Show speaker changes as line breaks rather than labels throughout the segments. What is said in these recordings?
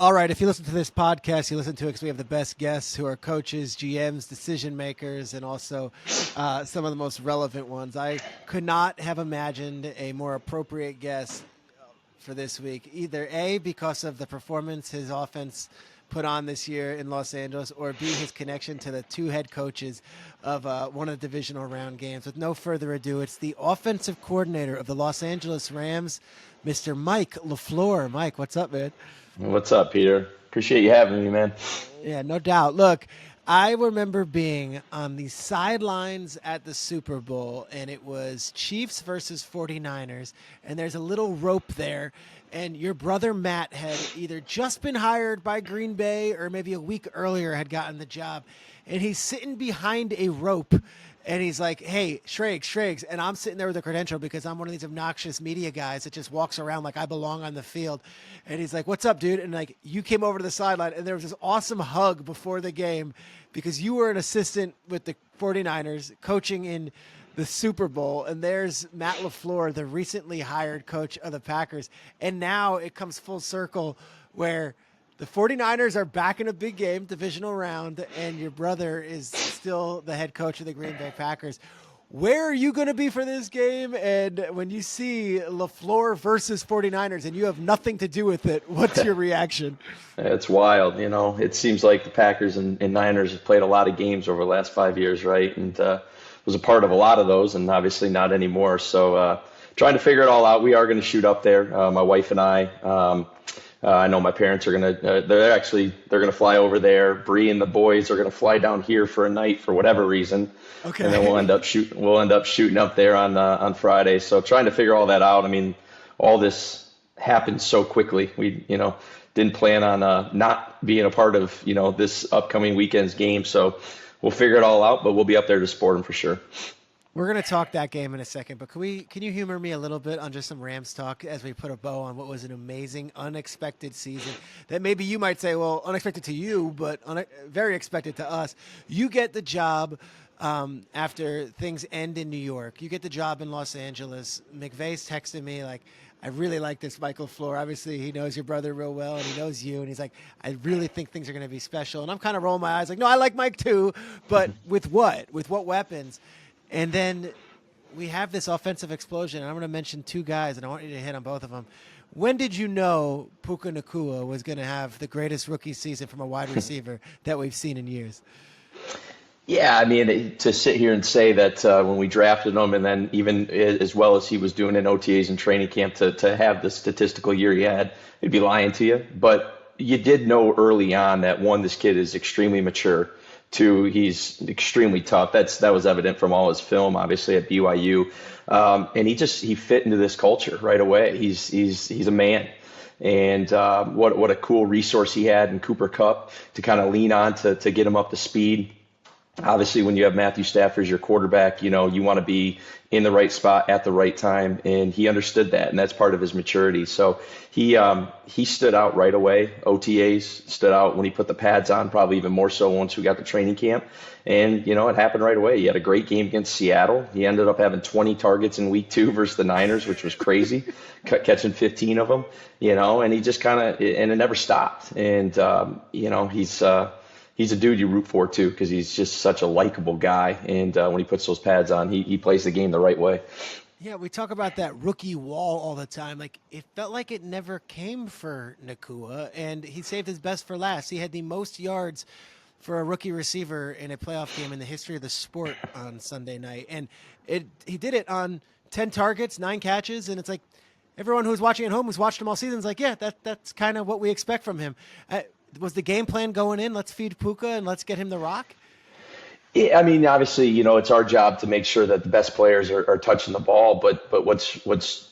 All right, if you listen to this podcast, you listen to it because we have the best guests who are coaches, GMs, decision makers, and also some of the most relevant ones. I could not have imagined a more appropriate guest for this week, either A, because of the performance his offense put on this year in Los Angeles, or B, his connection to the two head coaches of one of the divisional round games. With no further ado, it's the offensive coordinator of the Los Angeles Rams, Mr. Mike Lafleur. Mike, what's up, man?
What's up, Peter? Appreciate you having me, man.
Yeah, no doubt. Look, I remember being on the sidelines at the Super Bowl, and it was Chiefs versus 49ers, and there's a little rope there, and your brother Matt had either just been hired by Green Bay or maybe a week earlier had gotten the job, and he's sitting behind a rope, and he's like, hey, Schrags, and I'm sitting there with a credential because I'm one of these obnoxious media guys that just walks around like I belong on the field. And he's like, what's up, dude? And like, you came over to the sideline, and there was this awesome hug before the game because you were an assistant with the 49ers coaching in the Super Bowl, and there's Matt Lafleur, the recently hired coach of the Packers. And now it comes full circle where the 49ers are back in a big game, divisional round, and your brother is still the head coach of the Green Bay Packers. Where are you going to be for this game? And when you see Lafleur versus 49ers and you have nothing to do with it, what's your reaction?
It's wild, It seems like the Packers and Niners have played a lot of games over the last 5 years, right? And was a part of a lot of those, and obviously not anymore. So trying to figure it all out. We are going to shoot up there, my wife and I. I know my parents are they're going to fly over there. Bree and the boys are going to fly down here for a night for whatever reason.
Okay.
And then we'll end up shooting up there on Friday. So trying to figure all that out. I mean, all this happened so quickly. We, didn't plan on not being a part of, this upcoming weekend's game. So we'll figure it all out, but we'll be up there to support them for sure.
We're going to talk that game in a second, but can you humor me a little bit on just some Rams talk as we put a bow on what was an amazing, unexpected season that maybe you might say, well, unexpected to you, but very expected to us. You get the job after things end in New York. You get the job in Los Angeles. McVey's texting me like, I really like this Michael Lafleur. Obviously, he knows your brother real well, and he knows you. And he's like, I really think things are going to be special. And I'm kind of rolling my eyes like, no, I like Mike too, but with what? With what weapons? And then we have this offensive explosion. And I'm going to mention two guys, and I want you to hit on both of them. When did you know Puka Nacua was going to have the greatest rookie season from a wide receiver that we've seen in years?
Yeah, I mean, to sit here and say that when we drafted him, and then even as well as he was doing in OTAs and training camp to have the statistical year he had, I'd be lying to you. But you did know early on that, one, this kid is extremely mature. Two, he's extremely tough. That was evident from all his film, obviously at BYU, and he fit into this culture right away. He's a man, and what a cool resource he had in Cooper Kupp to kind of lean on to get him up to speed. Obviously, when you have Matthew Stafford as your quarterback, you want to be in the right spot at the right time, and he understood that, and that's part of his maturity. So he stood out right away. OTAs stood out when he put the pads on, probably even more so once we got to training camp. And, it happened right away. He had a great game against Seattle. He ended up having 20 targets in week 2 versus the Niners, which was crazy, catching 15 of them, and he just and it never stopped. And, he's a dude you root for, too, because he's just such a likable guy. And when he puts those pads on, he plays the game the right way.
Yeah, we talk about that rookie wall all the time. Like, it felt like it never came for Nacua, and he saved his best for last. He had the most yards for a rookie receiver in a playoff game in the history of the sport on Sunday night. And he did it on 10 targets, 9 catches, and it's like everyone who's watching at home who's watched him all season is like, yeah, that's kind of what we expect from him. Was the game plan going in, let's feed Puka and let's get him the rock?
Yeah, I mean, obviously, it's our job to make sure that the best players are touching the ball. But what's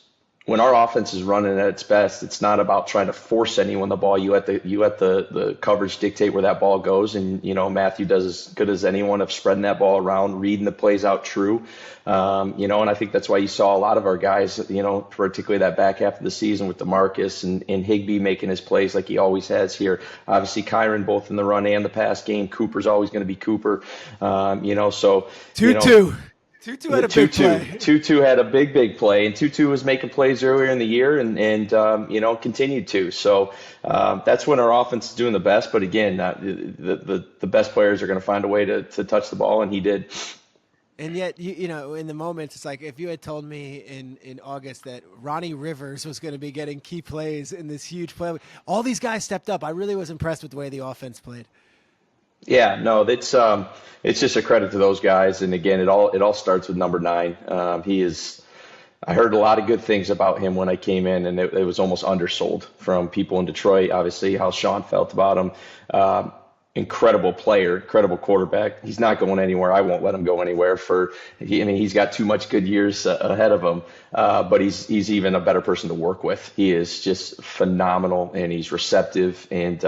when our offense is running at its best, it's not about trying to force anyone the ball. You let the coverage dictate where that ball goes, and Matthew does as good as anyone of spreading that ball around, reading the plays out true. And I think that's why you saw a lot of our guys, particularly that back half of the season with DeMarcus and Higbee making his plays like he always has here. Obviously, Kyren both in the run and the pass game. Cooper's always going to be Cooper. So
2-2. Tutu had a big play.
Tutu had a big play, and Tutu was making plays earlier in the year, and continued to. So that's when our offense is doing the best. But again, the best players are going to find a way to touch the ball, and he did.
And yet, in the moments, it's like if you had told me in August that Ronnie Rivers was going to be getting key plays in this huge play, all these guys stepped up. I really was impressed with the way the offense played.
Yeah, no, it's just a credit to those guys. And again, it all starts with number 9. He is. I heard a lot of good things about him when I came in, and it was almost undersold from people in Detroit. Obviously, how Sean felt about him. Incredible player, incredible quarterback. He's not going anywhere. I won't let him go anywhere. He's got too much good years ahead of him. But he's even a better person to work with. He is just phenomenal, and he's receptive. And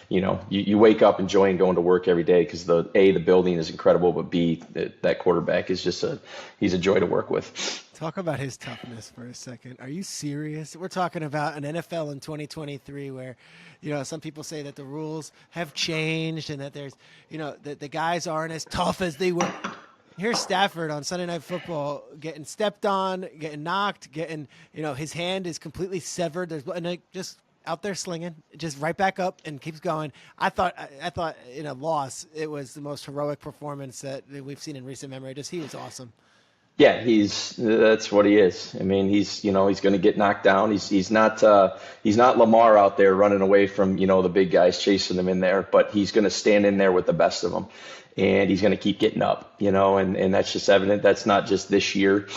you wake up enjoying going to work every day because the building is incredible, but B, that quarterback is he's a joy to work with.
Talk about his toughness for a second. Are you serious? We're talking about an NFL in 2023 where, some people say that the rules have changed and that there's, that the guys aren't as tough as they were. Here's Stafford on Sunday Night Football getting stepped on, getting knocked, his hand is completely severed. Just out there slinging, just right back up and keeps going. I thought in a loss, it was the most heroic performance that we've seen in recent memory. He was awesome.
Yeah, that's what he is. He's going to get knocked down. He's not Lamar out there running away from, the big guys chasing him in there, but he's going to stand in there with the best of them. And he's going to keep getting up, and that's just evident. That's not just this year.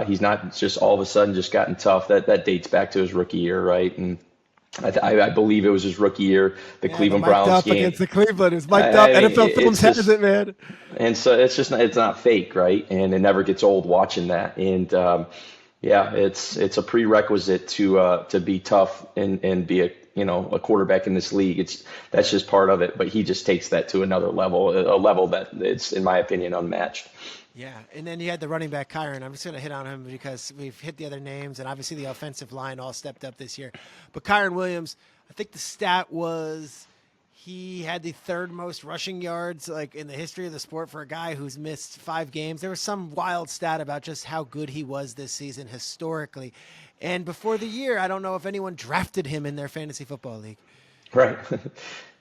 He's not just all of a sudden just gotten tough. That dates back to his rookie year, right? And I believe it was his rookie year, the Cleveland Browns
up
game
against the Cleveland. It was mic'd up. NFL Films has it, man.
And so it's not fake, right? And it never gets old watching that. And it's a prerequisite to be tough and be a quarterback in this league. That's just part of it. But he just takes that to another level, a level that it's, in my opinion, unmatched.
Yeah, and then you had the running back, Kyren. I'm just going to hit on him because we've hit the other names, and obviously the offensive line all stepped up this year. But Kyren Williams, I think the stat was he had the 3rd most rushing yards in the history of the sport for a guy who's missed 5 games. There was some wild stat about just how good he was this season historically. And before the year, I don't know if anyone drafted him in their fantasy football league.
Right.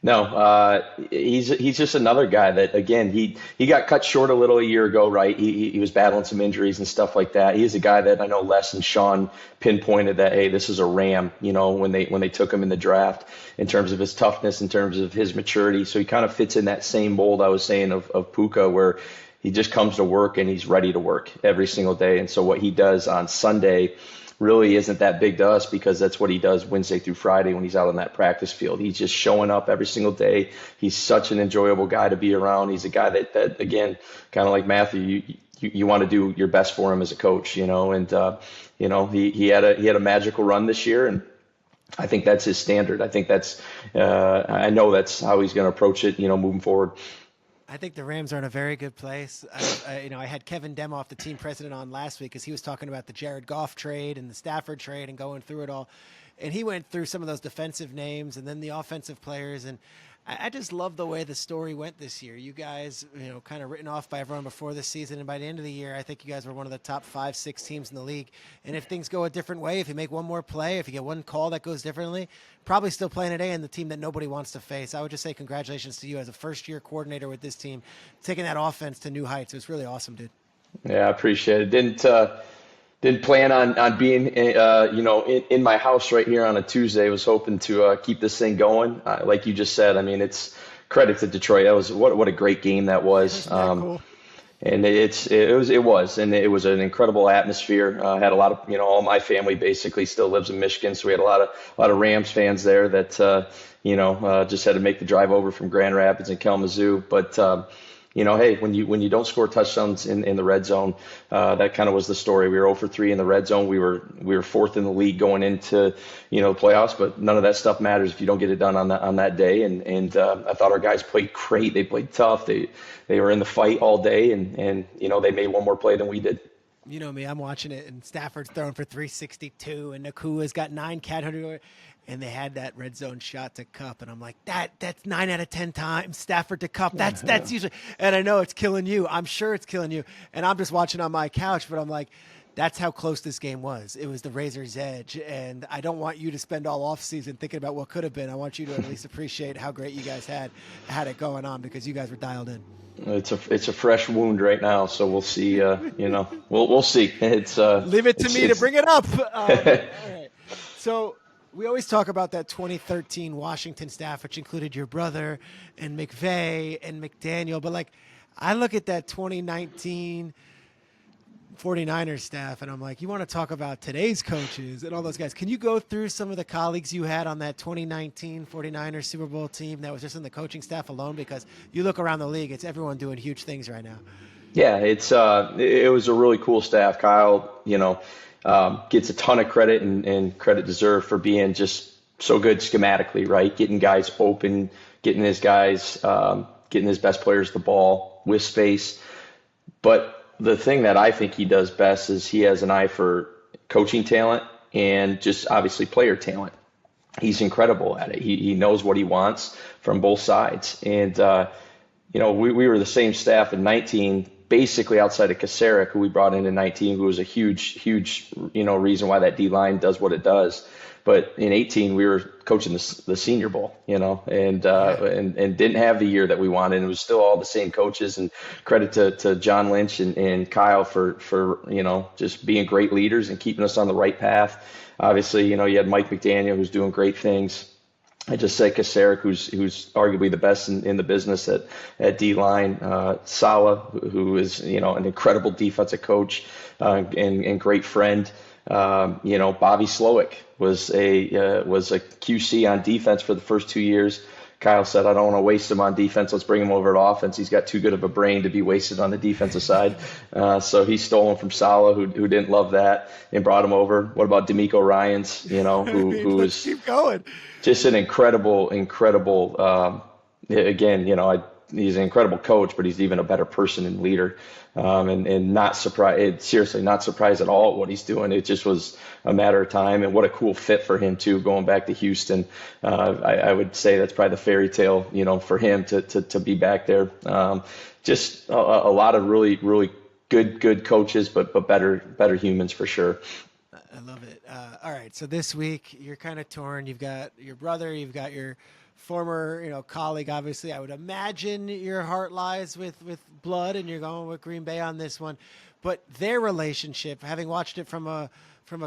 No, he's just another guy that, again, he got cut short a little a year ago, right? He was battling some injuries and stuff like that. He's a guy that I know Les and Sean pinpointed that, hey, this is a ram, when they took him in the draft in terms of his toughness, in terms of his maturity. So he kind of fits in that same mold I was saying of Puka, where he just comes to work and he's ready to work every single day. And so what he does on Sunday really isn't that big to us because that's what he does Wednesday through Friday when he's out on that practice field. He's just showing up every single day. He's such an enjoyable guy to be around. He's a guy that again, kind of like Matthew, you want to do your best for him as a coach, and he had a magical run this year, and I think that's his standard. I think I know that's how he's going to approach it, moving forward.
I think the Rams are in a very good place. I had Kevin Demoff, the team president, on last week because he was talking about the Jared Goff trade and the Stafford trade and going through it all. And he went through some of those defensive names and then the offensive players. And I just love the way the story went this year. You guys, kind of written off by everyone before this season. And by the end of the year, I think you guys were one of the top 5-6 teams in the league. And if things go a different way, if you make one more play, if you get one call that goes differently, probably still playing today and the team that nobody wants to face. I would just say congratulations to you as a first-year coordinator with this team, taking that offense to new heights. It was really awesome, dude.
Yeah, I appreciate it. Didn't plan on being, in my house right here on a Tuesday. Was hoping to keep this thing going. Like you just said, it's credit to Detroit. That was what a great game that was.
Cool.
And it was an incredible atmosphere. Had a lot of, all my family basically still lives in Michigan, so we had a lot of Rams fans there that just had to make the drive over from Grand Rapids and Kalamazoo, but. Hey, when you don't score touchdowns in the red zone, that kind of was the story. We were 0 for 3 in the red zone. We were 4th in the league going into the playoffs, but none of that stuff matters if you don't get it done on that day. And I thought our guys played great. They played tough. They were in the fight all day, and they made one more play than we did.
You know me, I'm watching it, and Stafford's throwing for 362, and Nacua's got 9 cat 100. and they had that red zone shot to Cup, and I'm like, that's 9 out of 10 times Stafford to Cup. That's usually, and I know it's killing you. I'm sure it's killing you, and I'm just watching on my couch, but I'm like, that's how close this game was. It was the razor's edge, and I don't want you to spend all off season thinking about what could have been. I want you to at least appreciate how great you guys had it going on, because you guys were dialed in.
It's a fresh wound right now, so we'll see. We'll see.
Leave it to me to bring it up. All right. So we always talk about that 2013 Washington staff, which included your brother and McVey and McDaniel. But like, I look at that 2019 49ers staff, and I'm like, you want to talk about today's coaches and all those guys. Can you go through some of the colleagues you had on that 2019 49ers Super Bowl team that was just in the coaching staff alone? Because you look around the league, it's everyone doing huge things right now.
Yeah, it was a really cool staff. Kyle, gets a ton of credit and credit deserved for being just so good schematically, right? Getting guys open, getting his best players the ball with space. But the thing that I think he does best is he has an eye for coaching talent and just obviously player talent. He's incredible at it. He knows what he wants from both sides. And, we were the same staff in 19, basically outside of Kasarik, who we brought in 19, who was a huge, reason why that D-line does what it does. But in 18, we were coaching the Senior Bowl, and didn't have the year that we wanted. And it was still all the same coaches. And credit to John Lynch and Kyle for just being great leaders and keeping us on the right path. Obviously, you had Mike McDaniel, who's doing great things. I just said Kasarik, who's arguably the best in the business at D-line. Salah, who is an incredible defensive coach and great friend. Bobby Slowick was a QC on defense for the first 2 years. Kyle said, I don't want to waste him on defense. Let's bring him over to offense. He's got too good of a brain to be wasted on the defensive side. So he stole him from Salah, who didn't love that, and brought him over. What about D'Amico Ryans, who was
keep going.
Just an incredible, he's an incredible coach, but he's even a better person and leader. And not surprised, seriously, not surprised at all at what he's doing. It just was a matter of time, and what a cool fit for him too, going back to Houston. I would say that's probably the fairy tale, for him to be back there. Just a lot of really, really good coaches, but better humans for sure.
I love it. All right, so this week you're kind of torn. You've got your brother, you've got your former, colleague. Obviously, I would imagine your heart lies with Blood, and you're going with Green Bay on this one. But their relationship, having watched it from a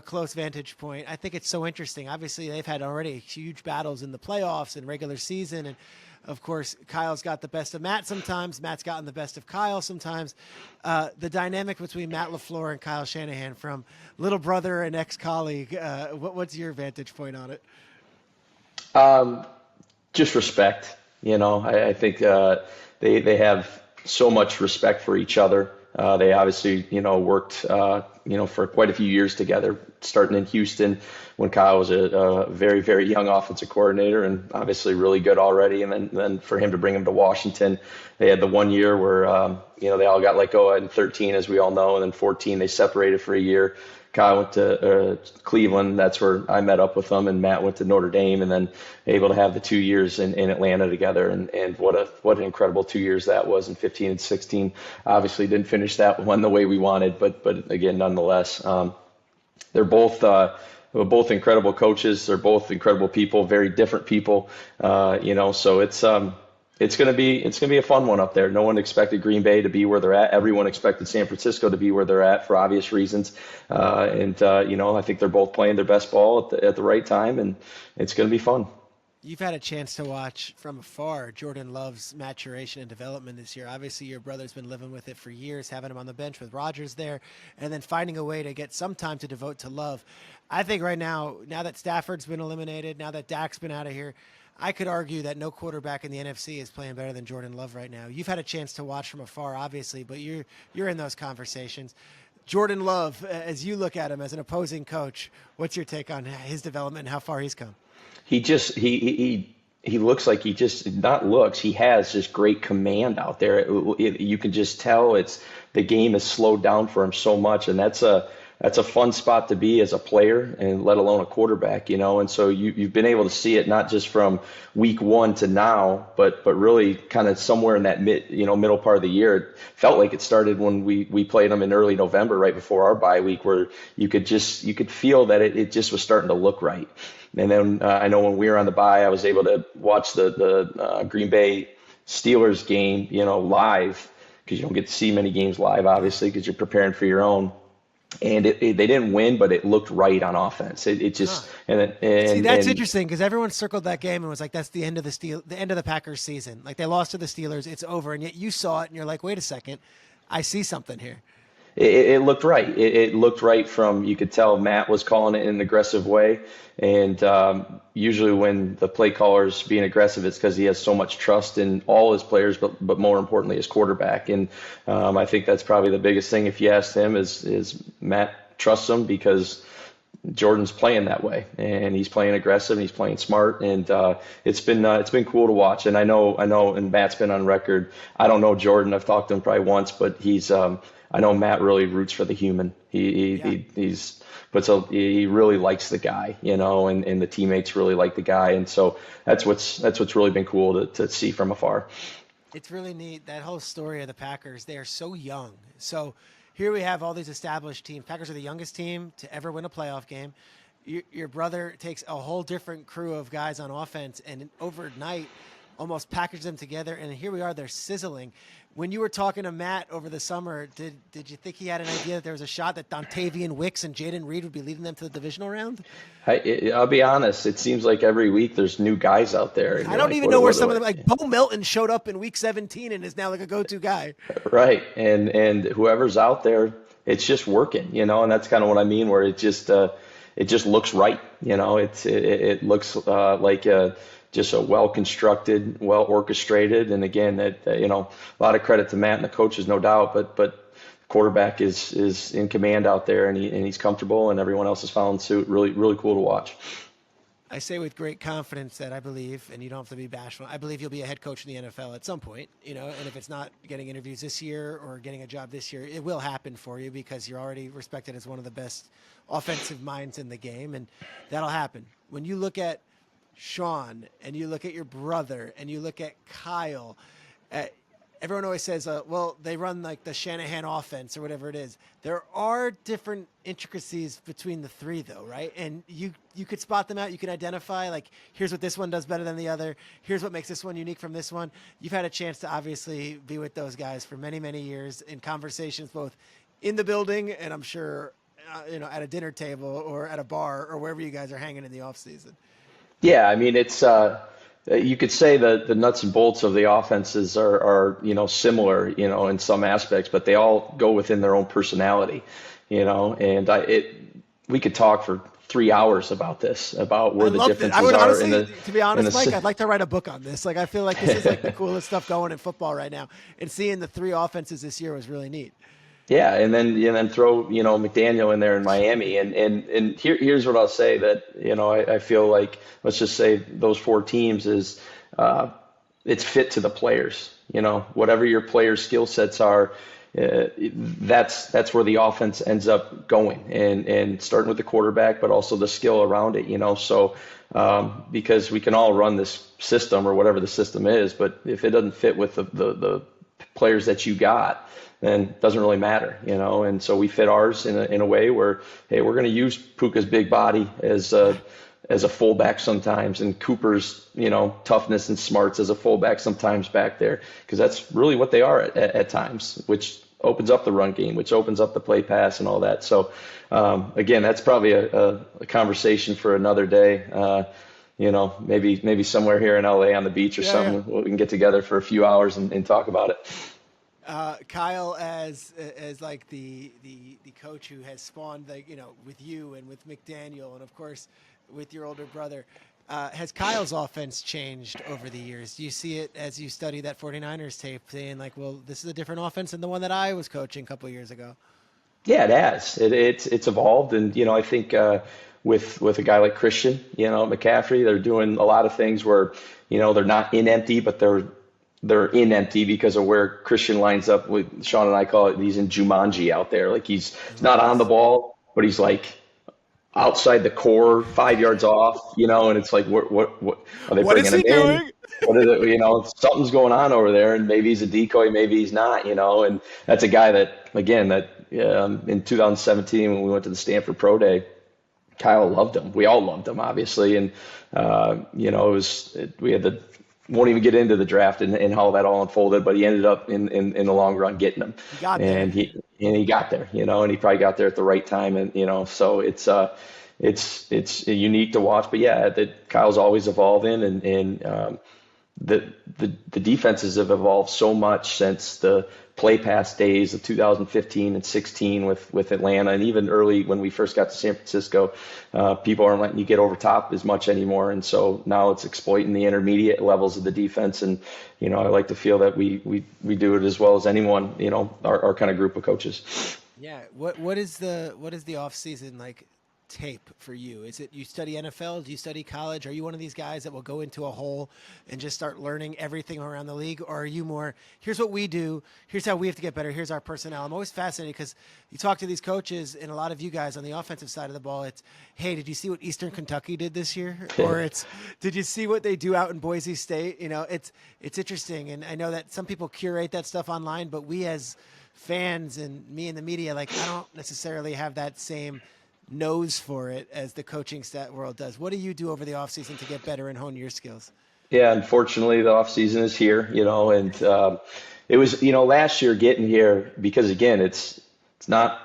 close vantage point, I think it's so interesting. Obviously, they've had already huge battles in the playoffs and regular season, and of course, Kyle's got the best of Matt sometimes. Matt's gotten the best of Kyle sometimes. The dynamic between Matt Lafleur and Kyle Shanahan, from little brother and ex-colleague, what's your vantage point on it?
Just respect. I think they have so much respect for each other. They obviously, worked, for quite a few years together, starting in Houston when Kyle was a very, very young offensive coordinator and obviously really good already. And then for him to bring him to Washington, they had the 1 year where, they all got let go in 13, as we all know, and then 14, they separated for a year. Kyle went to Cleveland. That's where I met up with them, and Matt went to Notre Dame, and then able to have the 2 years in Atlanta together. And what an incredible 2 years that was in 15 and 16. Obviously didn't finish that one the way we wanted, but again, nonetheless, they're both incredible coaches. They're both incredible people, very different people. So it's going to be a fun one up there. No one expected Green Bay to be where they're at. Everyone expected San Francisco to be where they're at for obvious reasons. I think they're both playing their best ball at the right time, and it's going to be fun.
You've had a chance to watch from afar Jordan Love's maturation and development this year. Obviously, your brother's been living with it for years, having him on the bench with Rodgers there, and then finding a way to get some time to devote to Love. I think right now that Stafford's been eliminated, now that Dak's been out of here, I could argue that no quarterback in the NFC is playing better than Jordan Love right now. You've had a chance to watch from afar, obviously, but you're in those conversations. Jordan Love, as you look at him as an opposing coach, what's your take on his development and how far he's come?
He looks like he has just great command out there. You can just tell the game has slowed down for him so much, and that's that's a fun spot to be as a player, and let alone a quarterback, And so you've been able to see it not just from week one to now, but really kind of somewhere in that middle part of the year. It felt like it started when we played them in early November, right before our bye week, where you could feel that it just was starting to look right. And then I know when we were on the bye, I was able to watch the Green Bay Steelers game, live, because you don't get to see many games live, obviously, because you're preparing for your own. And they didn't win, but it looked right on offense. It just
See, that's interesting, because everyone circled that game and was like, "That's the end of the end of the Packers season. Like, they lost to the Steelers, it's over." And yet you saw it, and you're like, "Wait a second, I see something here."
it looked right. It looked right you could tell Matt was calling it in an aggressive way. And usually when the play caller's being aggressive, it's because he has so much trust in all his players, but more importantly, his quarterback. And I think that's probably the biggest thing, if you ask him, is Matt trusts him because Jordan's playing that way, and he's playing aggressive, and he's playing smart, and it's been cool to watch. And I know, and Matt's been on record. I don't know Jordan. I've talked to him probably once, but I know Matt really roots for the human. He really likes the guy, and the teammates really like the guy, and so that's what's really been cool to see from afar.
It's really neat, that whole story of the Packers. They are so young. So here we have all these established teams. Packers are the youngest team to ever win a playoff game. Your brother takes a whole different crew of guys on offense and overnight almost package them together, and here we are, they're sizzling. When you were talking to Matt over the summer, did you think he had an idea that there was a shot that Dontavian Wicks and Jaden Reed would be leading them to the divisional round?
I'll be honest, it seems like every week there's new guys out there.
I don't even know where some of them, like Bo Melton showed up in week 17 and is now like a go-to guy.
Right, and whoever's out there, it's just working, and that's kind of what I mean, where it just looks right, it looks like just a well-constructed, well-orchestrated, and again, a lot of credit to Matt and the coaches, no doubt, but quarterback is in command out there, and he's comfortable, and everyone else is following suit. Really, really cool to watch.
I say with great confidence that I believe, and you don't have to be bashful, I believe you'll be a head coach in the NFL at some point, and if it's not getting interviews this year or getting a job this year, it will happen for you because you're already respected as one of the best offensive minds in the game, and that'll happen. When you look at Sean, and you look at your brother, and you look at Kyle, everyone always says, well, they run like the Shanahan offense or whatever it is. There are different intricacies between the three, though, right? And you could spot them out. You can identify, like, here's what this one does better than the other. Here's what makes this one unique from this one. You've had a chance to obviously be with those guys for many, many years in conversations, both in the building and I'm sure, at a dinner table or at a bar or wherever you guys are hanging in the off season.
Yeah, I mean, it's you could say that the nuts and bolts of the offenses are similar, in some aspects, but they all go within their own personality, and we could talk for 3 hours about this, about where the differences
I would
are.
Honestly, to be honest, Mike, I'd like to write a book on this. Like, I feel like this is like the coolest stuff going in football right now, and seeing the three offenses this year was really neat.
Yeah, and then throw McDaniel in there in Miami, and here's what I'll say, that I feel like, let's just say those four teams is it's fit to the players. Whatever your players' skill sets are, that's where the offense ends up going, and starting with the quarterback, but also the skill around it. So because we can all run this system or whatever the system is, but if it doesn't fit with the players that you got, then it doesn't really matter, and so we fit ours in a way where, hey, we're going to use Puka's big body as a fullback sometimes, and Cooper's toughness and smarts as a fullback sometimes back there, because that's really what they are at times, which opens up the run game, which opens up the play pass and all that. So again, that's probably a conversation for another day. Maybe somewhere here in LA on the beach or something. Yeah. We can get together for a few hours and talk about it.
Kyle, as like the coach who has spawned, with you and with McDaniel and of course with your older brother, has Kyle's offense changed over the years? Do you see it as you study that 49ers tape, saying like, well, this is a different offense than the one that I was coaching a couple of years ago? Yeah,
it has. It's evolved, and I think with a guy like Christian, McCaffrey, they're doing a lot of things where they're not in empty, but they're in empty because of where Christian lines up with. Sean and I call it, he's in Jumanji out there. Like he's not on the ball, but he's like outside the core, 5 yards off, and it's like, what are they
What
bringing
is
him
he
in?
doing?
What is it? Something's going on over there, and maybe he's a decoy, maybe he's not, and that's a guy that, again, that in 2017 when we went to the Stanford Pro Day, Kyle loved him. We all loved him, obviously, and we had the won't even get into the draft and how that all unfolded, but he ended up in the long run getting him,
He got there.
and he got there, and he probably got there at the right time, and so it's unique to watch, but yeah, that Kyle's always evolving, and the defenses have evolved so much since the play pass days of 2015 and 16 with Atlanta, and even early when we first got to San Francisco, people aren't letting you get over top as much anymore, and so now it's exploiting the intermediate levels of the defense, and I like to feel that we do it as well as anyone, our kind of group of coaches.
Yeah. What is the off season like tape for you? Is it you study NFL? Do you study college? Are you one of these guys that will go into a hole and just start learning everything around the league? Or are you more, here's what we do, here's how we have to get better, here's our personnel? I'm always fascinated because you talk to these coaches and a lot of you guys on the offensive side of the ball, it's, hey, did you see what Eastern Kentucky did this year? Or it's, did you see what they do out in Boise State? It's interesting. And I know that some people curate that stuff online, but we as fans and me in the media, like I don't necessarily have that same nose for it as the coaching stat world does. What do you do over the offseason to get better and hone your skills?
Yeah, unfortunately, the off season is here, and it was, last year getting here because again, it's not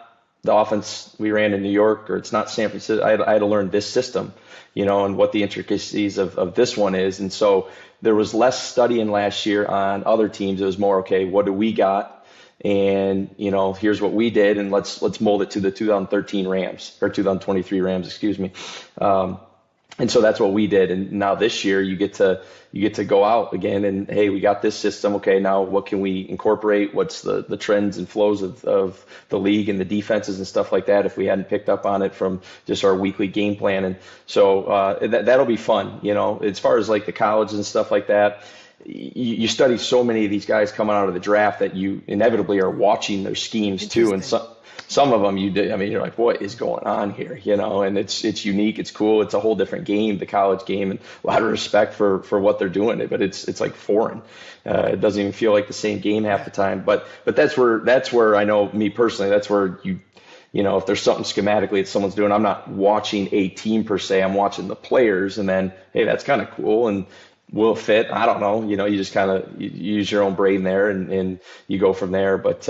the offense we ran in New York or it's not San Francisco. I had to learn this system, and what the intricacies of this one is, and so there was less studying last year on other teams. It was more, okay, what do we got? And here's what we did, and let's mold it to the 2013 Rams or 2023 Rams, excuse me. And so that's what we did. And now this year you get to go out again and, hey, we got this system. Okay, now what can we incorporate? What's the trends and flows of the league and the defenses and stuff like that if we hadn't picked up on it from just our weekly game plan. And so that'll be fun. As far as like the college and stuff like that, you study so many of these guys coming out of the draft that you inevitably are watching their schemes too, and some of them you're like, what is going on here? And it's unique, it's cool, it's a whole different game, the college game, and a lot of respect for what they're doing, but it's like foreign. It doesn't even feel like the same game half the time. But that's where I know me personally, that's where if there's something schematically that someone's doing, I'm not watching a team per se, I'm watching the players, and then, hey, that's kind of cool, and will it fit? I don't know. You just kind of use your own brain there and you go from there. But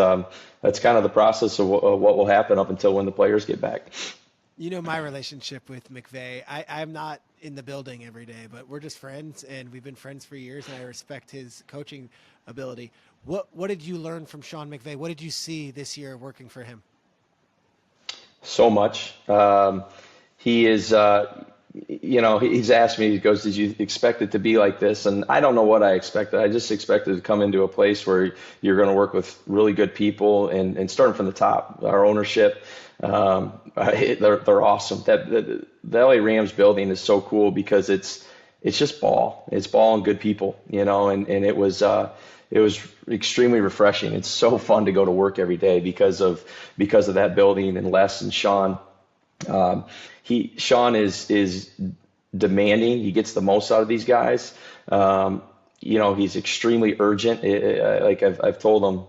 that's kind of the process of what will happen up until when the players get back.
My relationship with McVey, I'm not in the building every day, but we're just friends and we've been friends for years and I respect his coaching ability. What did you learn from Sean McVey? What did you see this year working for him?
So much. He is, he's asked me, he goes, did you expect it to be like this? And I don't know what I expected. I just expected to come into a place where you're going to work with really good people and starting from the top. Our ownership, they're awesome. The LA Rams building is so cool because it's just ball. It's ball and good people, and it was extremely refreshing. It's so fun to go to work every day because of that building and Les and Sean. Sean is demanding. He gets the most out of these guys. He's extremely urgent. Like I've told him,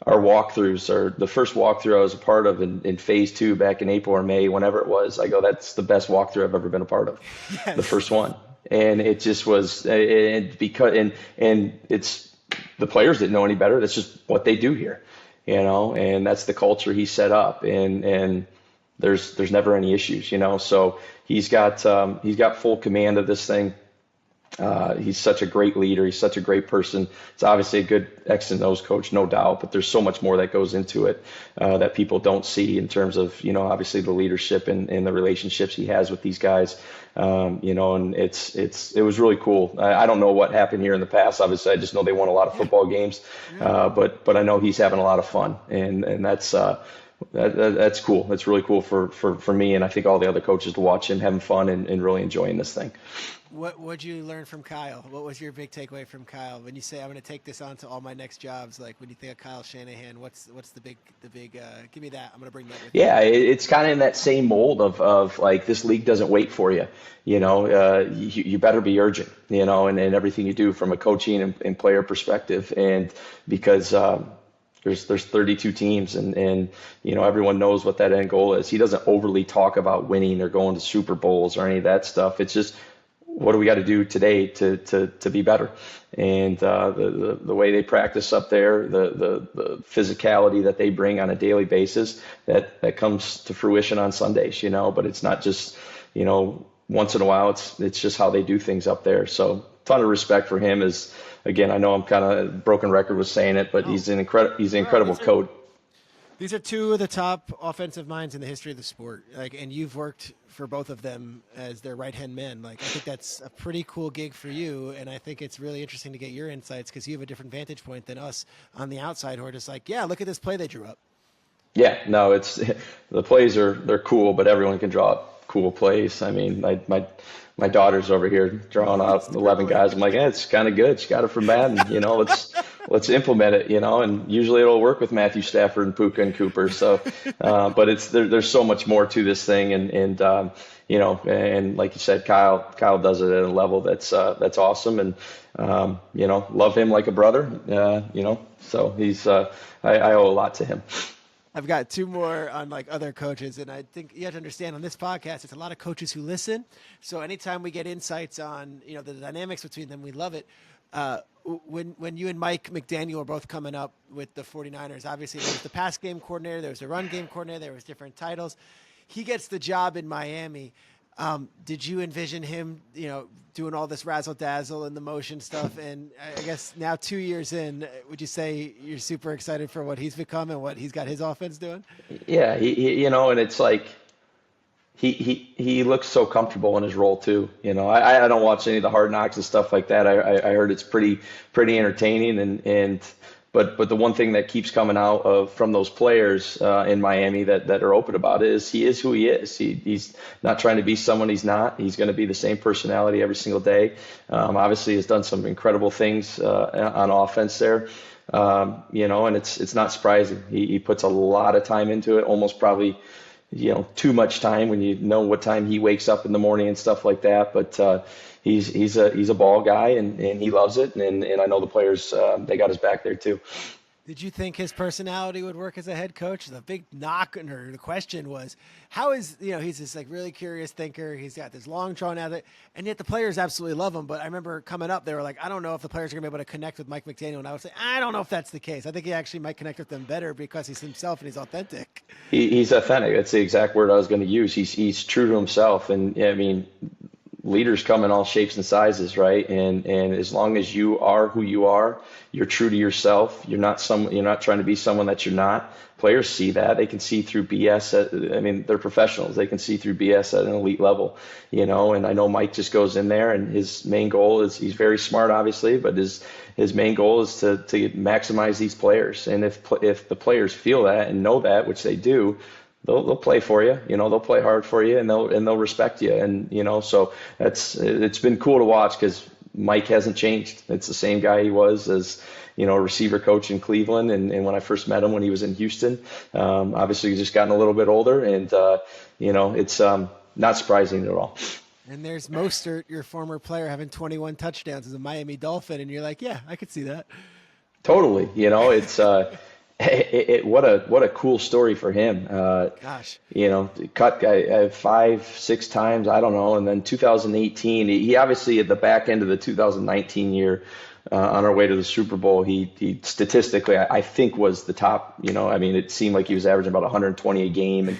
our walkthroughs are the first walkthrough I was a part of in phase 2 back in April or May, whenever it was. I go, that's the best walkthrough I've ever been a part of. Yes. The first one, and it just was. And it's the players didn't know any better. That's just what they do here, and that's the culture he set up, and there's never any issues, so he's got full command of this thing. He's such a great leader. He's such a great person. It's obviously a good X and O's coach, no doubt, but there's so much more that goes into it that people don't see in terms of, obviously the leadership and the relationships he has with these guys. And it was really cool. I don't know what happened here in the past. Obviously, I just know they won a lot of football games, but I know he's having a lot of fun, and that's That's cool. That's really cool for me, and I think all the other coaches to watch him having fun and really enjoying this thing.
What'd you learn from Kyle? What was your big takeaway from Kyle when you say I'm going to take this on to all my next jobs? Like when you think of Kyle Shanahan, what's the big? Give me that. I'm going to bring that with me.
Yeah, it's kind of in that same mold of like this league doesn't wait for you. You better be urgent, and everything you do from a coaching and player perspective. And because there's 32 teams and everyone knows what that end goal is. He doesn't overly talk about winning or going to Super Bowls or any of that stuff. It's just what do we got to do today to be better? And the way they practice up there, the physicality that they bring on a daily basis, that comes to fruition on Sundays, But it's not just, once in a while. It's just how they do things up there. So ton of respect for him. Again, I know I'm kind of broken record with saying it, but he's an incredible coach.
These are two of the top offensive minds in the history of the sport. And you've worked for both of them as their right-hand men. I think that's a pretty cool gig for you, and I think it's really interesting to get your insights because you have a different vantage point than us on the outside who are just like, yeah, look at this play they drew up.
Yeah, no, the plays they're cool, but everyone can draw up cool plays. I mean, my daughter's over here drawing out 11 guys. I'm like, it's kind of good. She got it from Madden. Let's implement it. And usually it'll work with Matthew Stafford and Puka and Cooper. So, but there's so much more to this thing, and like you said, Kyle does it at a level that's awesome, and love him like a brother. So he's I owe a lot to him.
I've got two more on other coaches, and I think you have to understand on this podcast, it's a lot of coaches who listen. So anytime we get insights on the dynamics between them, we love it. When you and Mike McDaniel were both coming up with the 49ers, obviously there was the pass game coordinator, there was the run game coordinator, there was different titles. He gets the job in Miami. Did you envision him, doing all this razzle dazzle and the motion stuff? And I guess now 2 years in, would you say you're super excited for what he's become and what he's got his offense doing?
Yeah, and it's like he looks so comfortable in his role too. I don't watch any of the Hard Knocks and stuff like that. I heard it's pretty entertaining but the one thing that keeps coming out from those players in Miami that are open about it is he is who he is. He's not trying to be someone he's not. He's going to be the same personality every single day. Obviously, has done some incredible things on offense there. And it's not surprising. He puts a lot of time into it, almost probably too much time when you know what time he wakes up in the morning and stuff like that. But he's a ball guy and he loves it. And I know the players, they got his back there too.
Did you think his personality would work as a head coach? The big knock or the question was, how is, he's this really curious thinker. He's got this long drawn out, and yet the players absolutely love him. But I remember coming up, they were like, I don't know if the players are gonna be able to connect with Mike McDaniel. And I would say, I don't know if that's the case. I think he actually might connect with them better because he's himself and he's authentic.
He's authentic. That's the exact word I was going to use. He's true to himself. And I mean, leaders come in all shapes and sizes, right? And as long as you are who you are, you're true to yourself. You're not trying to be someone that you're not. Players see that. They can see through BS. They're professionals. They can see through BS at an elite level, And I know Mike just goes in there, and his main goal is, he's very smart, obviously, but his main goal is to maximize these players. And if the players feel that and know that, which they do, they'll play for you, they'll play hard for you, and they'll respect you. And, so it's been cool to watch because Mike hasn't changed. It's the same guy he was as, a receiver coach in Cleveland. And when I first met him when he was in Houston, obviously he's just gotten a little bit older, and, it's not surprising at all.
And there's Mostert, your former player, having 21 touchdowns as a Miami Dolphin. And you're like, yeah, I could see that.
Totally. It's, what a cool story for him.
Gosh.
Cut 5-6 times, I don't know. And then 2018, he obviously at the back end of the 2019 year, on our way to the Super Bowl, he statistically, I think, was the top. It seemed like he was averaging about 120 a game. And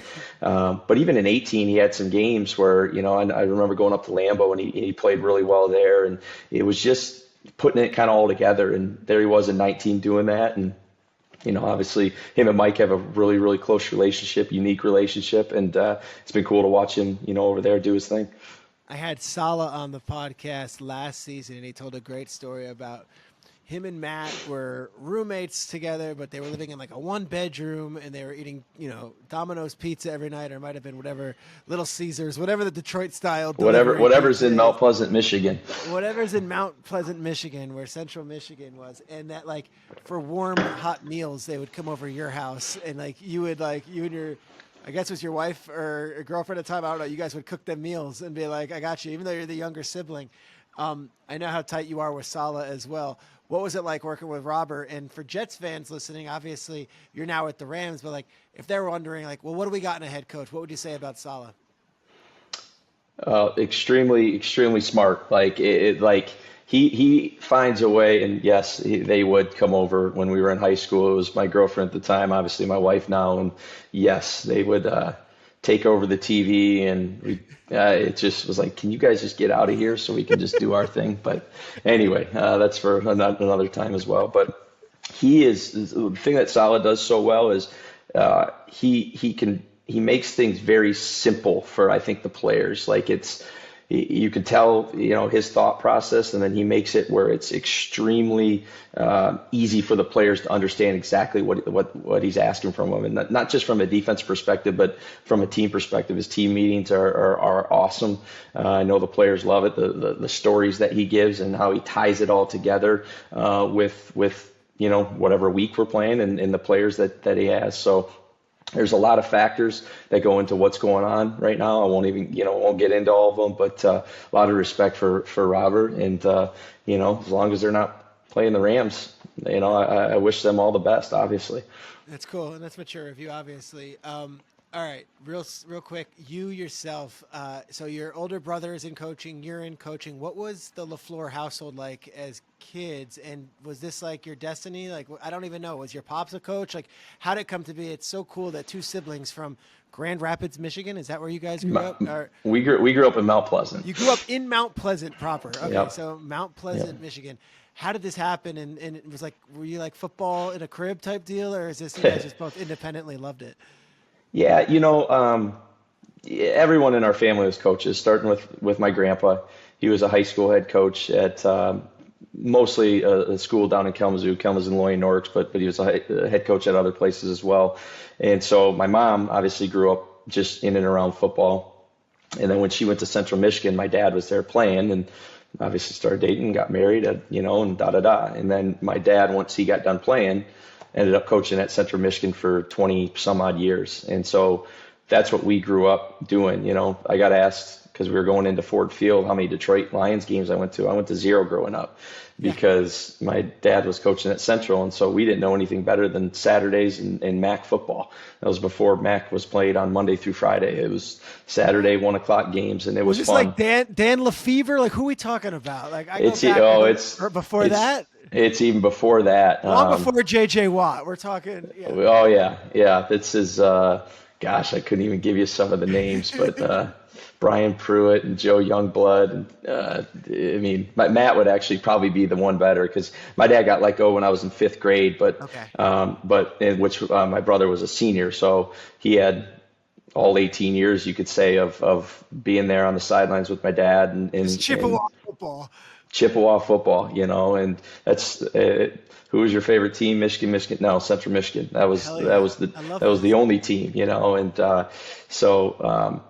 but even in 18, he had some games where, and I remember going up to Lambeau, and he played really well there. And it was just putting it kind of all together. And there he was in 19 doing that. And obviously him and Mike have a really, really close relationship, unique relationship, and it's been cool to watch him, over there do his thing.
I had Salah on the podcast last season, and he told a great story about, him and Matt were roommates together, but they were living in like a 1-bedroom, and they were eating, Domino's pizza every night, or it might have been whatever, Little Caesars, whatever the Detroit style delivery
Whatever's
pizza
in
is.
Mount Pleasant, Michigan.
Whatever's in Mount Pleasant, Michigan, where Central Michigan was, and that like for warm, hot meals, they would come over your house, and like you and your, I guess it was your wife or girlfriend at the time, I don't know, you guys would cook them meals and be like, I got you, even though you're the younger sibling. I know how tight you are with Salah as well. What was it like working with Robert? And for Jets fans listening, obviously you're now at the Rams, but like if they're wondering, like, well, what do we got in a head coach? What would you say about Salah?
Extremely, extremely smart. Like he finds a way, and yes, they would come over when we were in high school. It was my girlfriend at the time, obviously my wife now, and yes, they would take over the TV, and it just was like, can you guys just get out of here so we can just do our thing? But anyway, that's for another time as well. But the thing that Salah does so well is he makes things very simple for, I think, the players. Like you can tell, his thought process, and then he makes it where it's extremely easy for the players to understand exactly what he's asking from them, and not just from a defense perspective, but from a team perspective. His team meetings are awesome. I know the players love it. The stories that he gives and how he ties it all together with whatever week we're playing, and the players that he has. So there's a lot of factors that go into what's going on right now. I won't get into all of them, but a lot of respect for Robert, and as long as they're not playing the Rams, I wish them all the best, obviously.
That's cool, and that's mature of you, obviously. All right, real quick, you yourself. So your older brother is in coaching, you're in coaching. What was the Lafleur household like as kids, and was this like your destiny? Like, I don't even know. Was your pops a coach? Like, how did it come to be? It's so cool that two siblings from Grand Rapids, Michigan. Is that where you guys grew up? Or,
we grew up in Mount Pleasant.
you grew up in Mount Pleasant proper. Okay,
Yep.
so Mount Pleasant,
Yep.
Michigan. How did this happen? And it was like, were you like football in a crib type deal, or is this you guys just both independently loved it?
Yeah, everyone in our family was coaches, starting with my grandpa. He was a high school head coach at mostly a school down in Kalamazoo, Loy, Norks, but he was a head coach at other places as well. And so my mom obviously grew up just in and around football. And then when she went to Central Michigan, my dad was there playing, and obviously started dating, got married, and da-da-da. And then my dad, once he got done playing, ended up coaching at Central Michigan for 20 some odd years. And so that's what we grew up doing. I got asked, because we were going into Ford Field, how many Detroit Lions games I went to. I went to 0 growing up because my dad was coaching at Central. And so we didn't know anything better than Saturdays and MAC football. That was before MAC was played on Monday through Friday. It was Saturday 1 o'clock games, and it was
this
fun.
Like Dan Lefevre? Like, who are we talking about? Like, I go
It's
back
oh,
or
it's
before
it's
that?
it's even before that.
Long before J.J. Watt. We're talking. Yeah.
Oh yeah. This is gosh, I couldn't even give you some of the names, but Brian Pruitt and Joe Youngblood, and Matt would actually probably be the one better, because my dad got let go when I was in 5th grade, but
Okay.
but in which my brother was a senior, so he had all 18 years, you could say, of being there on the sidelines with my dad,
It's
and
Chippewa football.
Chippewa football, and that's who was your favorite team? Michigan? No, Central Michigan. That was
Hell yeah.
that was
I love
the only team, and so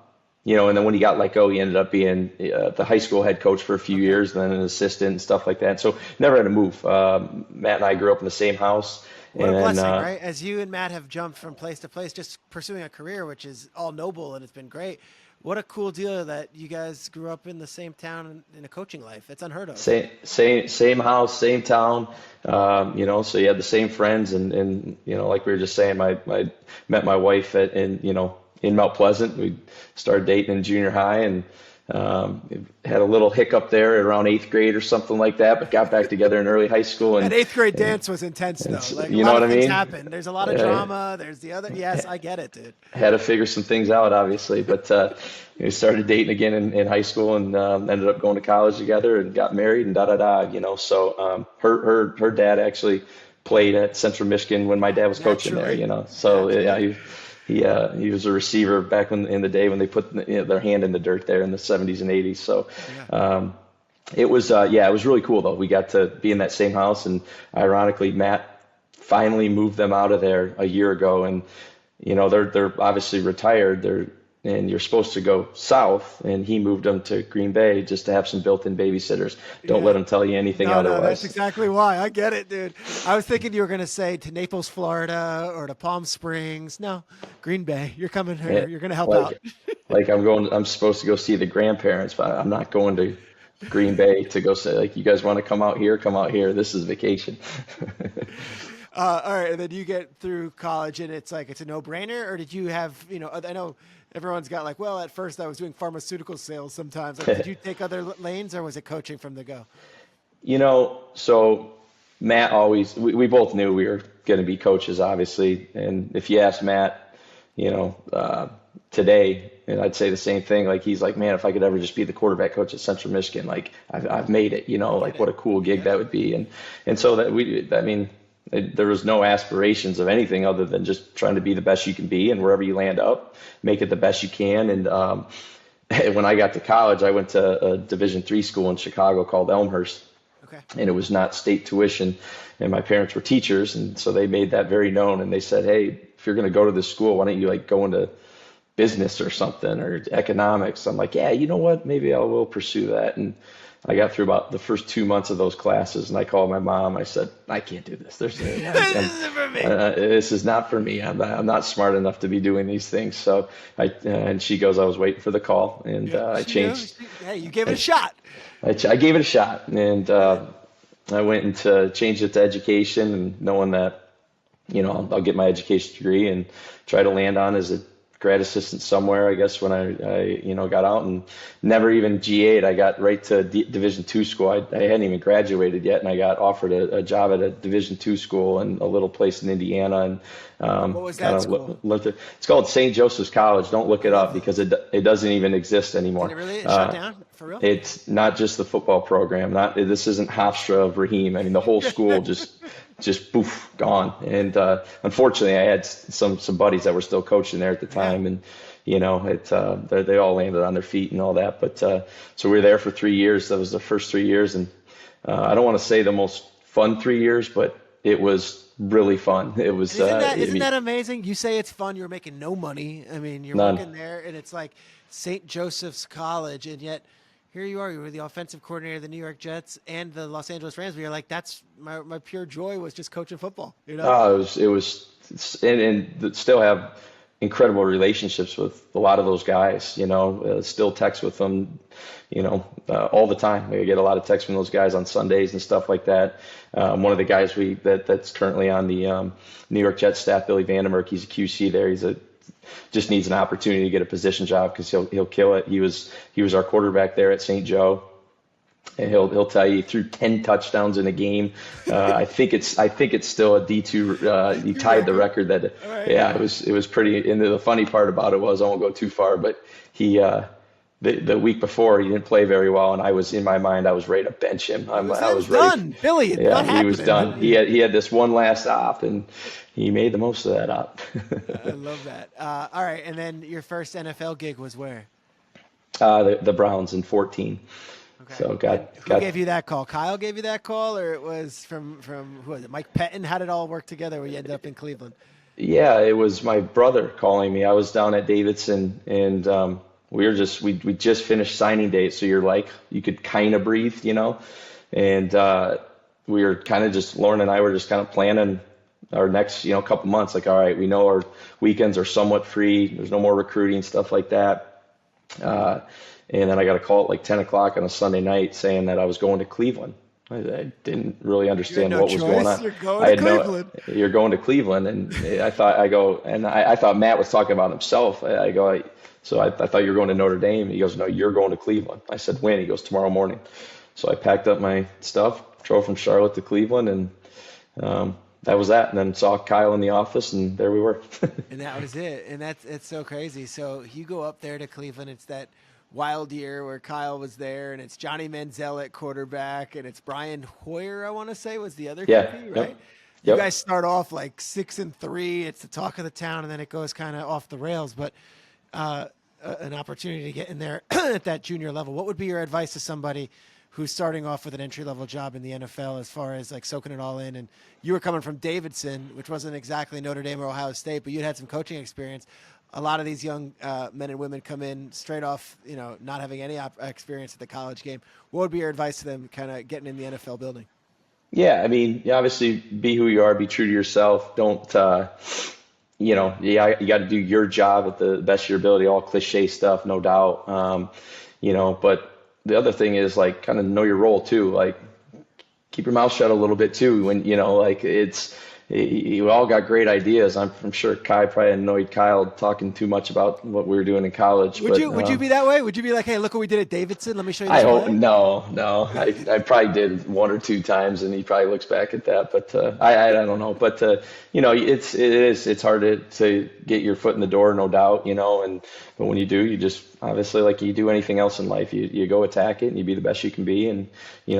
and then when he got let go, he ended up being the high school head coach for a few years, and then an assistant and stuff like that. So never had to move. Matt and I grew up in the same house.
What
and
a blessing,
then,
right? As you and Matt have jumped from place to place, just pursuing a career, which is all noble and it's been great. What a cool deal that you guys grew up in the same town in a coaching life. It's unheard of.
Same house, same town, so you had the same friends, and like we were just saying, I met my wife in Mount Pleasant. We started dating in junior high, and had a little hiccup there around 8th grade or something like that, but got back together in early high school. And
That 8th grade dance was intense, though. Like, a
you
lot
know
of
what I
things
mean?
happen. There's a lot of drama. There's the other. Yes, I get it, dude.
Had to figure some things out, obviously, but we started dating again in high school, and ended up going to college together and got married and da-da-da. So her dad actually played at Central Michigan when my dad was coaching there.
Naturally.
So
Naturally.
he was a receiver back in the day when they put their hand in the dirt there in the 70s and 80s. So
Yeah.
It was, yeah, it was really cool though. We got to be in that same house, and ironically, Matt finally moved them out of there a year ago, and they're obviously retired. And you're supposed to go south, and he moved them to Green Bay just to have some built-in babysitters. Don't let
Yeah.
him tell you anything
No, that's
otherwise.
exactly why. I get it, dude. I was thinking you were going to say to Naples, Florida, or to Palm Springs. No, Green Bay. You're coming
Eh,
here. You're going to help out.
Like, like I'm supposed to go see the grandparents, but I'm not going to Green Bay to go say, like, you guys want to come out here? Come out here. This is vacation.
All right, and then you get through college, and it's like it's a no-brainer, or did you have, I know everyone's got like, well, at first I was doing pharmaceutical sales sometimes. Like, did you take other lanes, or was it coaching from the go?
So Matt always, we both knew we were going to be coaches, obviously. And if you ask Matt, today, and I'd say the same thing, like, he's like, man, if I could ever just be the quarterback coach at Central Michigan, like, I've made it,
Get
like,
it?
what a cool gig
Yeah.
that would be. And so I mean, there was no aspirations of anything other than just trying to be the best you can be, and wherever you land up, make it the best you can. And when I got to college, I went to a Division III school in Chicago called Elmhurst,
Okay.
and it was not state tuition. And my parents were teachers, and so they made that very known. And they said, hey, if you're going to go to this school, why don't you like go into business or something, or economics? I'm like, yeah, you know what? Maybe I will pursue that. And I got through about the first 2 months of those classes, and I called my mom. I said, I can't do this.
This is for me.
This is not for me. I'm not smart enough to be doing these things. So and she goes, I was waiting for the call, and
Yeah,
I changed.
hey, you gave it a shot.
I gave it a shot, and I went into changed it to education, and knowing that, I'll get my education degree and try to land on as a grad assistant somewhere, I guess, when I got out, and never even GA'd. I got right to Division II school. I hadn't even graduated yet, and I got offered a job at a Division II school in a little place in Indiana, and
What was
kind
that
of
school?
looked at. It's called St. Joseph's College. Don't look it up because it doesn't even exist
Did
anymore.
it really shut down for real?
It's not just the football program. This isn't Hofstra of Raheem. I mean, the whole school just poof, gone. And unfortunately, I had some buddies that were still coaching there at the
Yeah.
time, and they all landed on their feet and all that. But so we were there for 3 years. That was the first 3 years, and I don't want to say the most fun 3 years, but it was really fun. It was
And isn't
I
that
mean,
amazing? You say it's fun. You're making no money. I mean, you're
none.
working there, and it's like St. Joseph's College, and yet here you are. You were the offensive coordinator of the New York Jets and the Los Angeles Rams. But you're like, that's my pure joy was just coaching football.
And still have incredible relationships with a lot of those guys. Still text with them, all the time. I get a lot of texts from those guys on Sundays and stuff like that. One of the guys that's currently on the New York Jets staff, Billy Vandermerk, he's a QC there. Just needs an opportunity to get a position job because he'll kill it. He was our quarterback there at St. Joe. And he'll tell you he threw 10 touchdowns in a game. I think it's still a D2. He tied the record that.
All right.
Yeah, it was pretty. And the funny part about it was, I won't go too far, but he the week before he didn't play very well, and I was, in my mind, I was ready to bench him.
It was,
I
it
was
was
ready.
done. Billy, it's not
Yeah, he was
happening.
done. He had this one last op, and he made the most of that op.
I love that. All right, and then your first NFL gig was where?
The Browns in 14.
Okay.
So
And who gave you that call? Kyle gave you that call, or it was from who was it? Mike Pettin? How did it all work together where you ended up in Cleveland?
Yeah, it was my brother calling me. I was down at Davidson, and we just finished signing day, so you could kind of breathe, and we were kind of just, Lauren and I were just kind of planning our next couple months. Like, all right, we know our weekends are somewhat free. There's no more recruiting, stuff like that. And then I got a call at like 10 o'clock on a Sunday night saying that I was going to Cleveland. I didn't really
You had
understand
no
what was going
choice.
on.
You're going
I
to
had no,
Cleveland.
you're going to Cleveland, and I thought Matt was talking about himself. I thought you were going to Notre Dame. He goes, no, you're going to Cleveland. I said, when? He goes, tomorrow morning. So I packed up my stuff, drove from Charlotte to Cleveland, and that was that. And then saw Kyle in the office, and there we were.
And that was it. And it's so crazy. So you go up there to Cleveland. It's that wild year where Kyle was there, and it's Johnny Manziel at quarterback, and it's Brian Hoyer, I want to say, was the other
Yeah.
QB,
Yep.
right? You
Yep.
guys start off like 6-3. It's the talk of the town, and then it goes kind of off the rails. But an opportunity to get in there at that junior level. What would be your advice to somebody who's starting off with an entry-level job in the NFL as far as like soaking it all in. And you were coming from Davidson, which wasn't exactly Notre Dame or Ohio State, but you'd had some coaching experience. A lot of these young men and women come in straight off, not having any experience at the college game. What would be your advice to them kind of getting in the NFL building?
Yeah, I mean, you obviously be who you are, be true to yourself. Don't, you got to do your job at the best of your ability, all cliche stuff, no doubt. But the other thing is like kind of know your role too. Like keep your mouth shut a little bit too. When, you all got great ideas. I'm sure Kai probably annoyed Kyle talking too much about what we were doing in college.
Would you be that way? Would you be like, hey, look what we did at Davidson? Let me show you this
I hope
play?
no. I probably did one or two times, and he probably looks back at that. But I don't know. But it's hard to get your foot in the door, no doubt. But when you do, you just obviously like you do anything else in life, you go attack it and you be the best you can be, and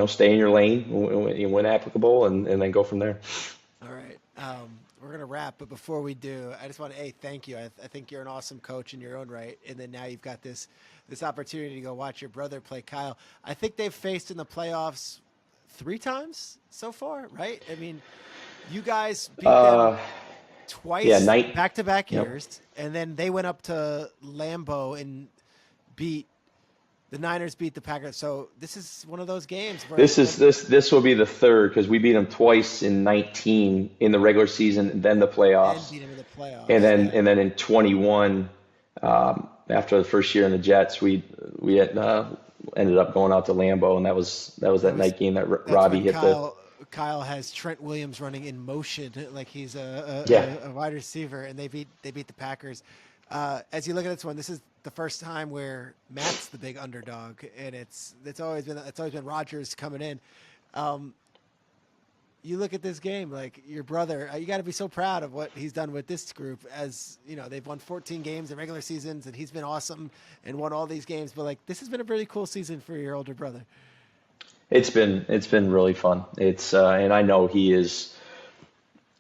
stay in your lane when applicable, and then go from there.
All right. We're going to wrap, but before we do, I just want to, thank you. I think you're an awesome coach in your own right, and then now you've got this opportunity to go watch your brother play Kyle. I think they've faced in the playoffs 3 times so far, right? I mean, you guys beat them twice back-to-back years, and then they went up to Lambeau and the Niners beat the Packers. So this is one of those games where
this will be the third because we beat them twice in 19 in the regular season, and then the playoffs.
And beat them in the playoffs.
And then in 21, after the first year in the Jets, we had, ended up going out to Lambeau, and that was that night game that Robbie hit
Kyle has Trent Williams running in motion like he's a wide receiver, and they beat the Packers. As you look at this one, this is the first time where Matt's the big underdog, and it's always been Rodgers coming in. You look at this game, like your brother, you got to be so proud of what he's done with this group. As they've won 14 games in regular seasons, and he's been awesome and won all these games. But like this has been a really cool season for your older brother.
It's been really fun. It's and I know he is.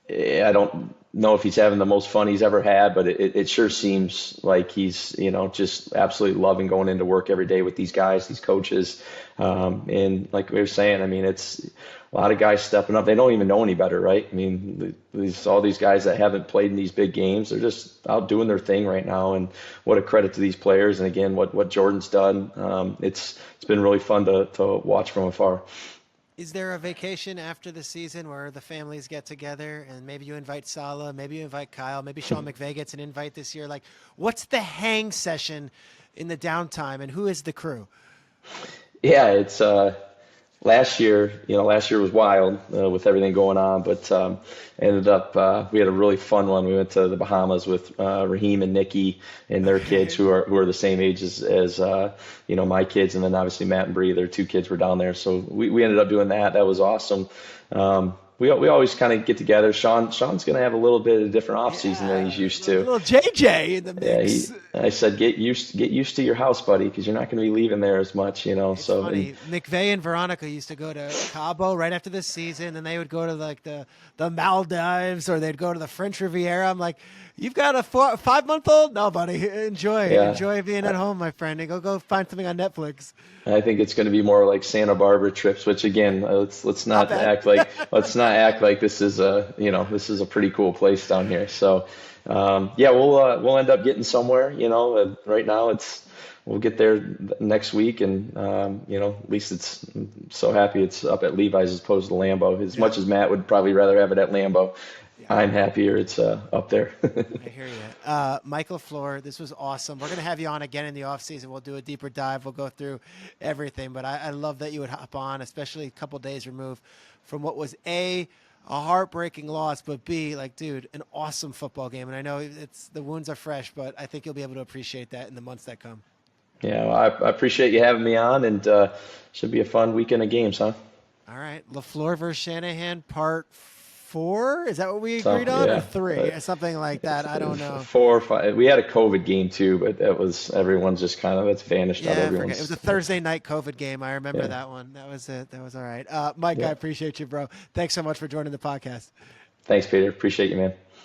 I don't know if he's having the most fun he's ever had, but it sure seems like he's, just absolutely loving going into work every day with these guys, these coaches. And like we were saying, I mean, it's a lot of guys stepping up. They don't even know any better, right? I mean, all these guys that haven't played in these big games, they're just out doing their thing right now. And what a credit to these players. And again, what Jordan's done, it's been really fun to watch from afar.
Is there a vacation after the season where the families get together and maybe you invite Salah, maybe you invite Kyle, maybe Sean McVey gets an invite this year? Like, what's the hang session in the downtime, and who is the crew?
Yeah, it's last year was wild with everything going on, but ended up we had a really fun one. We went to the Bahamas with Raheem and Nikki and their kids who are the same age as my kids, and then obviously Matt and Bree, their 2 kids were down there. So we ended up doing that. That was awesome. We always kind of get together. Sean's going to have a little bit of a different off season than he's used to.
A little JJ in the mix.
Yeah, I said get used to your house, buddy, because you're not going to be leaving there as much,
It's funny. McVey and Veronica used to go to Cabo right after the season, and they would go to like the Maldives, or they'd go to the French Riviera. I'm like, you've got a 5-month-old? No, buddy, enjoy being at home, my friend, and go find something on Netflix.
I think it's going to be more like Santa Barbara trips, which again, let's not act like this is a pretty cool place down here. So, we'll end up getting somewhere. Right now we'll get there next week, and at least I'm so happy it's up at Levi's as opposed to Lambeau. As much as Matt would probably rather have it at Lambeau, I'm happier it's up there.
I hear you. Mike Lafleur, this was awesome. We're going to have you on again in the offseason. We'll do a deeper dive. We'll go through everything. But I love that you would hop on, especially a couple days removed from what was A, heartbreaking loss, but B, like, dude, an awesome football game. And I know the wounds are fresh, but I think you'll be able to appreciate that in the months that come.
Yeah, well, I appreciate you having me on, and should be a fun weekend of games, huh?
All right. Lafleur versus Shanahan, part 4? Is that what we agreed on?
Yeah.
Or 3? Something like that. I don't know.
4 or 5. We had a COVID game too, but everyone's just kind of, it's vanished out of everyone's.
It was a Thursday night COVID game. I remember that one. That was it. That was all right. Mike, I appreciate you, bro. Thanks so much for joining the podcast.
Thanks, Peter. Appreciate you, man.